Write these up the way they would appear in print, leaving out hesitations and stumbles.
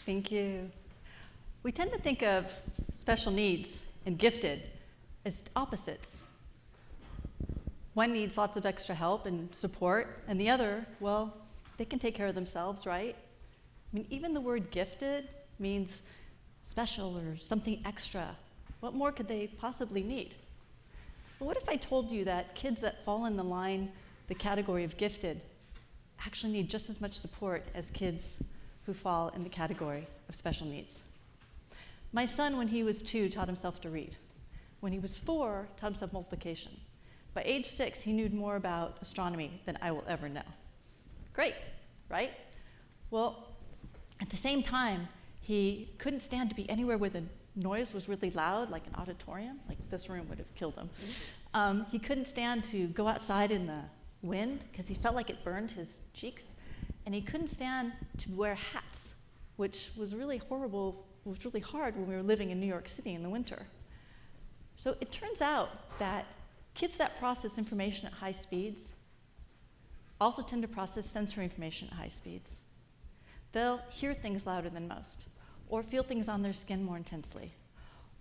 Thank you. We tend to think of special needs and gifted as opposites. One needs lots of extra help and support, and the other, well, they can take care of themselves, right? I mean, even the word gifted means special or something extra. What more could they possibly need? But what if I told you that kids that fall in the category of gifted, actually need just as much support as kids who fall in the category of special needs? My son, when he was 2, taught himself to read. When he was 4, taught himself multiplication. By age 6, he knew more about astronomy than I will ever know. Great, right? Well, at the same time, he couldn't stand to be anywhere where the noise was really loud, like an auditorium. Like this room would have killed him. He couldn't stand to go outside in the wind because he felt like it burned his cheeks. And he couldn't stand to wear hats, which was really horrible. It was really hard when we were living in New York City in the winter. So it turns out that kids that process information at high speeds also tend to process sensory information at high speeds. They'll hear things louder than most, or feel things on their skin more intensely,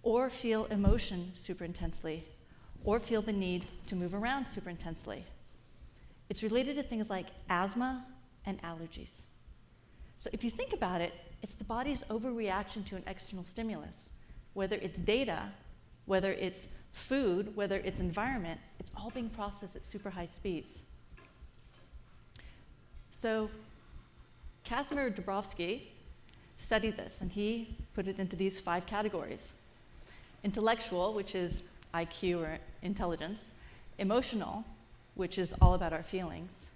or feel emotion super intensely, or feel the need to move around super intensely. It's related to things like asthma and allergies. So if you think about it, it's the body's overreaction to an external stimulus. Whether it's data, whether it's food, whether it's environment, it's all being processed at super high speeds. So Casimir Dabrowski studied this, and he put it into these 5 categories. Intellectual, which is IQ or intelligence. Emotional, which is all about our feelings.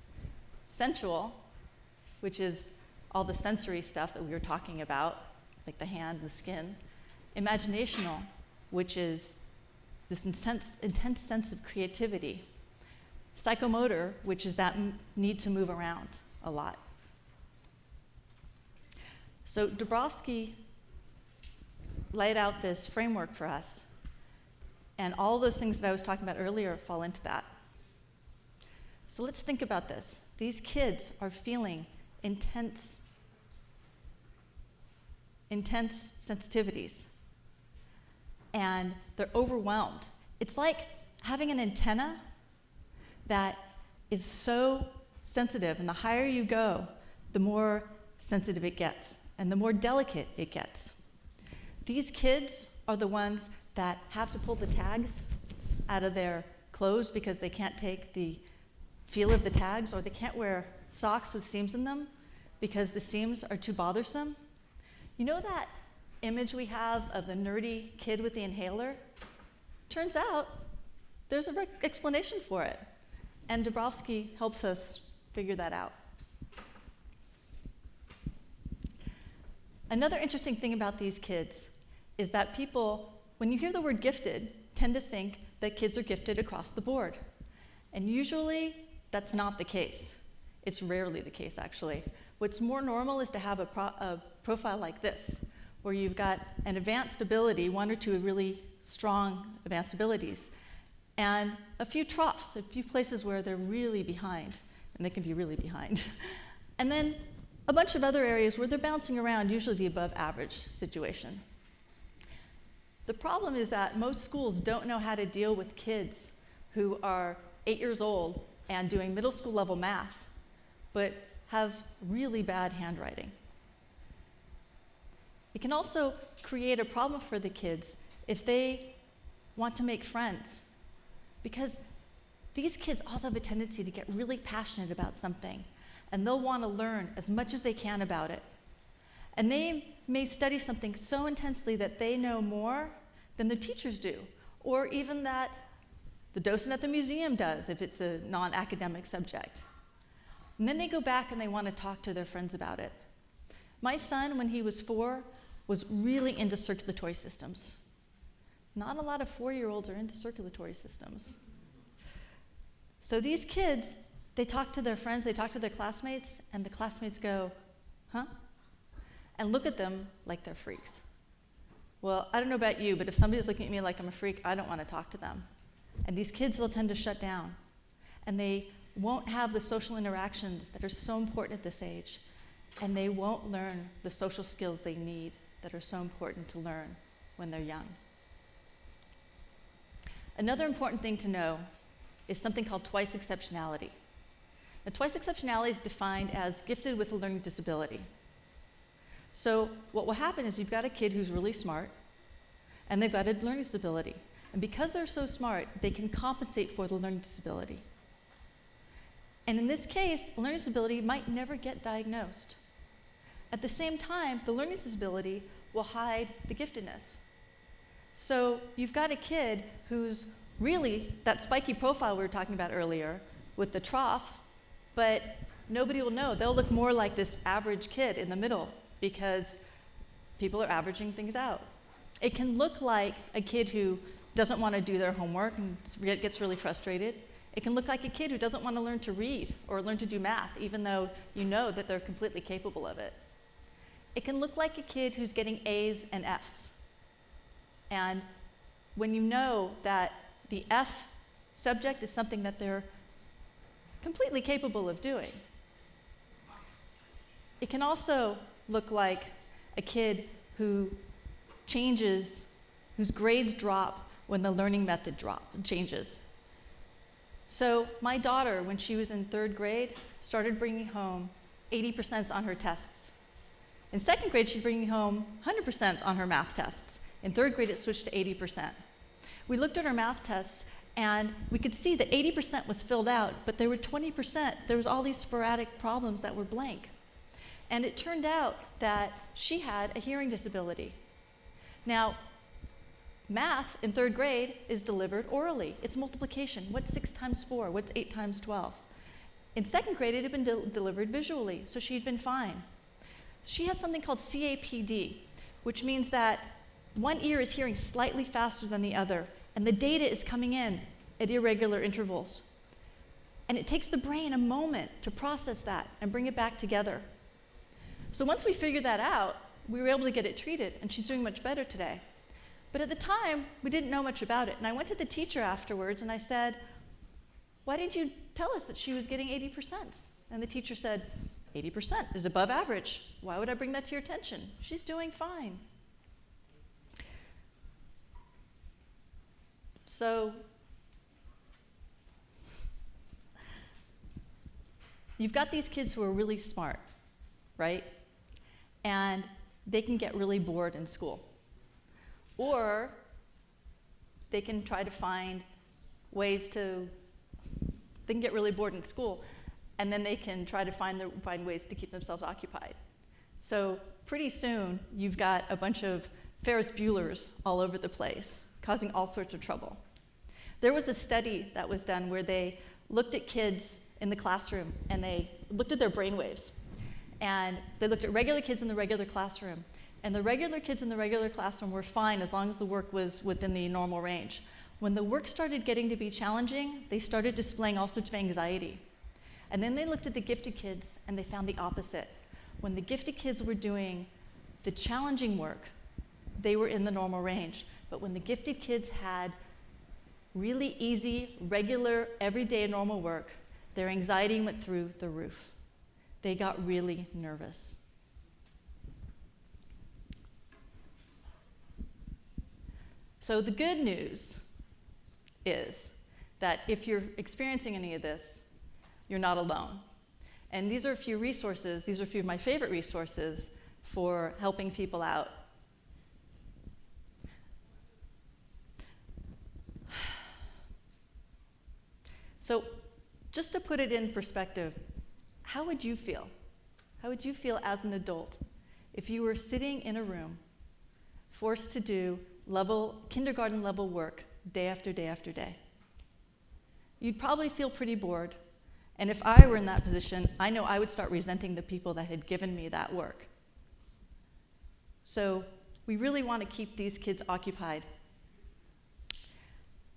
Sensual, which is all the sensory stuff that we were talking about, like the hand, the skin. Imaginational, which is this intense sense of creativity. Psychomotor, which is that need to move around a lot. So Dabrowski laid out this framework for us, and all those things that I was talking about earlier fall into that. So let's think about this. These kids are feeling intense sensitivities, and they're overwhelmed. It's like having an antenna that is so sensitive, and the higher you go, the more sensitive it gets, and the more delicate it gets. These kids are the ones that have to pull the tags out of their clothes because they can't take the feel of the tags, or they can't wear socks with seams in them because the seams are too bothersome. You know that image we have of the nerdy kid with the inhaler? Turns out there's an explanation for it, and Dabrowski helps us figure that out. Another interesting thing about these kids is that people, when you hear the word gifted, tend to think that kids are gifted across the board. And usually, that's not the case. It's rarely the case, actually. What's more normal is to have a profile like this, where you've got an advanced ability, 1 or 2 really strong advanced abilities, and a few troughs, a few places where they're really behind, and they can be really behind. And then a bunch of other areas where they're bouncing around, usually the above average situation. The problem is that most schools don't know how to deal with kids who are 8 years old and doing middle school level math, but have really bad handwriting. It can also create a problem for the kids if they want to make friends, because these kids also have a tendency to get really passionate about something, and they'll want to learn as much as they can about it. And they may study something so intensely that they know more than the teachers do, or even that the docent at the museum does if it's a non-academic subject. And then they go back and they want to talk to their friends about it. My son, when he was 4, was really into circulatory systems. Not a lot of 4-year-olds are into circulatory systems. So these kids, they talk to their friends, they talk to their classmates, and the classmates go, huh? And look at them like they're freaks. Well, I don't know about you, but if somebody's looking at me like I'm a freak, I don't want to talk to them. And these kids, they'll tend to shut down. And they won't have the social interactions that are so important at this age. and they won't learn the social skills they need that are so important to learn when they're young. Another important thing to know is something called twice exceptionality. Now, twice exceptionality is defined as gifted with a learning disability. So what will happen is you've got a kid who's really smart, and they've got a learning disability. And because they're so smart, they can compensate for the learning disability. And in this case, a learning disability might never get diagnosed. At the same time, the learning disability will hide the giftedness. So you've got a kid who's really that spiky profile we were talking about earlier with the trough, but nobody will know. They'll look more like this average kid in the middle because people are averaging things out. It can look like a kid who doesn't want to do their homework and gets really frustrated. It can look like a kid who doesn't want to learn to read or learn to do math, even though you know that they're completely capable of it. It can look like a kid who's getting A's and F's. And when you know that the F subject is something that they're completely capable of doing. It can also look like a kid who changes, whose grades drop when the learning method changes. So my daughter, when she was in 3rd grade, started bringing home 80% on her tests. In 2nd grade, she'd bring home 100% on her math tests. In 3rd grade, it switched to 80%. We looked at her math tests, and we could see that 80% was filled out, but there were 20%, there was all these sporadic problems that were blank. And it turned out that she had a hearing disability. Now, math in 3rd grade is delivered orally. It's multiplication. What's 6 times 4? What's 8 times 12? In 2nd grade, it had been delivered visually, so she'd been fine. She has something called CAPD, which means that one ear is hearing slightly faster than the other, and the data is coming in at irregular intervals. And it takes the brain a moment to process that and bring it back together. So once we figured that out, we were able to get it treated, and she's doing much better today. But at the time, we didn't know much about it. And I went to the teacher afterwards, and I said, why didn't you tell us that she was getting 80%? And the teacher said, 80% is above average. Why would I bring that to your attention? She's doing fine. So you've got these kids who are really smart, right? And they can get really bored in school. Or they can try to find ways to, they can get really bored in school, and then they can try to find ways to keep themselves occupied. So pretty soon, you've got a bunch of Ferris Buellers all over the place, causing all sorts of trouble. There was a study that was done where they looked at kids in the classroom, and they looked at their brainwaves. And they looked at regular kids in the regular classroom. And the regular kids in the regular classroom were fine as long as the work was within the normal range. When the work started getting to be challenging, they started displaying all sorts of anxiety. And then they looked at the gifted kids, and they found the opposite. When the gifted kids were doing the challenging work, they were in the normal range. But when the gifted kids had really easy, regular, everyday normal work, their anxiety went through the roof. They got really nervous. So the good news is that if you're experiencing any of this, you're not alone. And these are a few resources, these are a few of my favorite resources for helping people out. So just to put it in perspective, how would you feel? How would you feel as an adult if you were sitting in a room forced to do kindergarten level work day after day after day? You'd probably feel pretty bored. And if I were in that position, I know I would start resenting the people that had given me that work. So we really want to keep these kids occupied.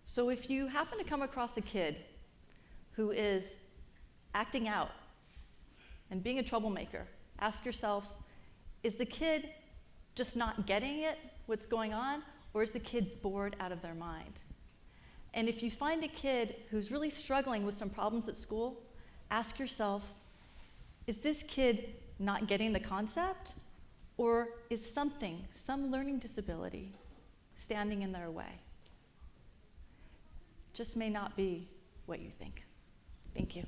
So if you happen to come across a kid who is acting out and being a troublemaker, ask yourself, is the kid just not getting it, what's going on, or is the kid bored out of their mind? And if you find a kid who's really struggling with some problems at school, ask yourself, is this kid not getting the concept? Or is something, some learning disability, standing in their way? Just may not be what you think. Thank you.